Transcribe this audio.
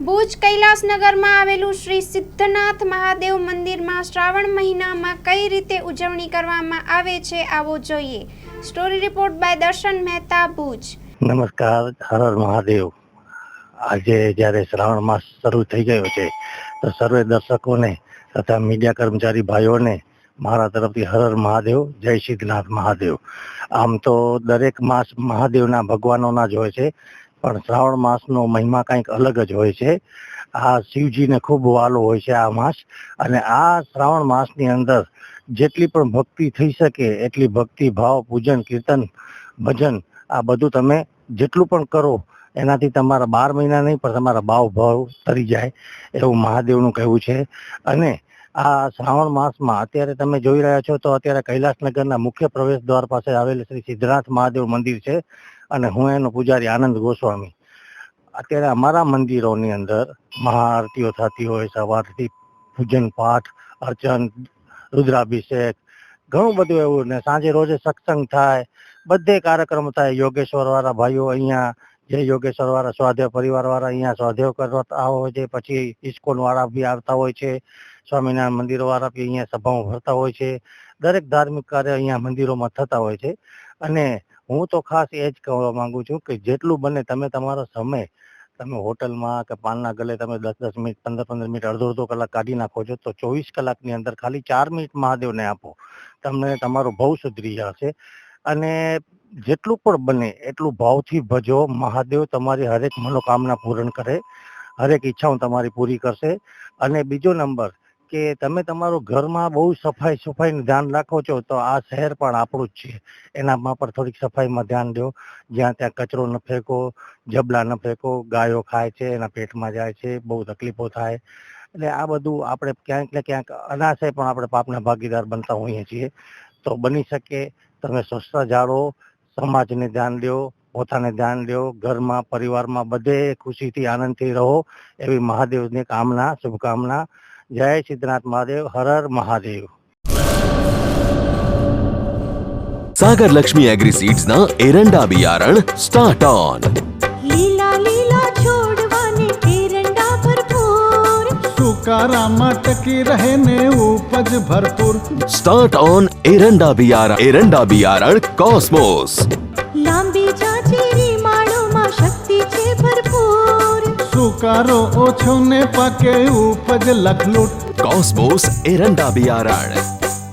ભુજ કૈલાસનગરમાં આવેલું શ્રી સિદ્ધનાથ મહાદેવ મંદિરમાં શ્રાવણ મહિનામાં કઈ રીતે ઉજવણી કરવામાં આવે છે આવો જોઈએ। સ્ટોરી રિપોર્ટ બાય દર્શન મહેતા, ભુજ। નમસ્કાર, હર હર મહાદેવ। આજે જ્યારે શ્રાવણ માસ શરૂ થઈ ગયો છે તો સર્વે દર્શકોને તથા મીડિયા કર્મચારી ભાઈઓને મારા તરફથી હર હર મહાદેવ, જય સિદ્ધનાથ મહાદેવ। આમ તો દરેક માસ મહાદેવના ભગવાનોના જ હોય છે, પણ શ્રાવણ માસનો મહિમા કંઈક અલગ જ હોય છે। આ શિવજીને ખૂબ વાલો હોય છે આ માસ, અને આ શ્રાવણ માસની અંદર જેટલી પણ ભક્તિ થઈ શકે એટલી ભક્તિ, ભાવ, પૂજન, કીર્તન, ભજન આ બધું તમે જેટલું પણ કરો એનાથી તમારા 12 મહિના નહીં પણ તમારા ભાવ તરી જાય એવું મહાદેવનું કહેવું છે। અને આ શ્રાવણ માસમાં અત્યારે તમે જોઈ રહ્યા છો તો અત્યારે કૈલાસનગરના મુખ્ય પ્રવેશ દ્વાર પાસે આવેલ શ્રી સિદ્ધનાથ મહાદેવ મંદિર છે, અને હું એનો પૂજારી આનંદ ગોસ્વામી। અત્યારે અમારા મંદિરોની અંદર મહાઆરતીઓ થતી હોય, સવારથી પૂજન પાઠ, અર્ચન, રુદ્રાભિષેક, ઘણું બધું એવું, ને સાંજે રોજે સત્સંગ થાય, બધે કાર્યક્રમ થાય। યોગેશ્વર વાળા ભાઈઓ અહીંયા, જે યોગેશ્વર વાળા સ્વાધ્યાય પરિવાર વાળા અહીંયા સ્વાધ્યાય કરતા હોય છે, પછી ઇસ્કોન વાળા બી આવતા હોય છે, સ્વામિનારાયણ મંદિરો વાળા બી અહીંયા સભાઓ ભરતા હોય છે। દરેક ધાર્મિક કાર્ય અહીંયા મંદિરોમાં થતા હોય છે। અને હું તો ખાસ એ જ કહેવા માંગુ છું કે જેટલું બને તમે તમારો સમય તમે હોટલમાં કે પાનના ગલે તમે 10-10 મિનિટ, 15-15 મિનિટ, અડધો કલાક કાઢી નાખો છો તો 24 કલાકની અંદર ખાલી 4 મિનિટ મહાદેવને આપો, તમને તમારો ભાવ સુધરી જશે। અને જેટલું પણ બને એટલું ભાવથી ભજો, મહાદેવ તમારી હરેક મનોકામના પૂર્ણ કરે, હરેક ઈચ્છાઓ તમારી પૂરી કરશે। અને બીજો નંબર કે તમે તમારું ઘરમાં બહુ સફાઈનું ધ્યાન રાખો છો તો આ શહેર પણ આપણું જ છે, એનામાં પણ થોડીક સફાઈમાં ધ્યાન દો। જ્યાં ત્યાં કચરો ન ફેંકો, જબલા ન ફેંકો, ગાયો ખાય છે, એના પેટમાં જાય છે, બહુ તકલીફો થાય। એટલે આ બધું આપણે ક્યાંક ને ક્યાંક અનાશે પણ આપણે પાપના ભાગીદાર બનતા હોઈએ છીએ। તો બની શકે તમે સ્વચ્છતા જાળવો, સમાજને ધ્યાન દો, પોતાને ધ્યાન દો, ઘરમાં પરિવારમાં બધે ખુશીથી આનંદથી રહો એવી મહાદેવની કામના, શુભકામના। જય સિદ્ધનાથ મહાદેવ, હર હર મહાદેવ। सागर लक्ष्मी एग्रीसीड्स ना एरंडा बियारण स्टार्ट ऑन। લીલા લીલા છોડવાને એરંડા ભરપૂર, સુકારામાં ટકી રહે ને ઉપજ ભરપૂર। स्टार्ट ऑन एरंडा बियारण कॉस्मोस। લાંબી જાચેરી માળોમાં શક્તિ છે ભરપૂર, સુકારો ઓછો ને પાકે ઉપજ લખલૂટ। कॉस्मोस एरंडा बियारण।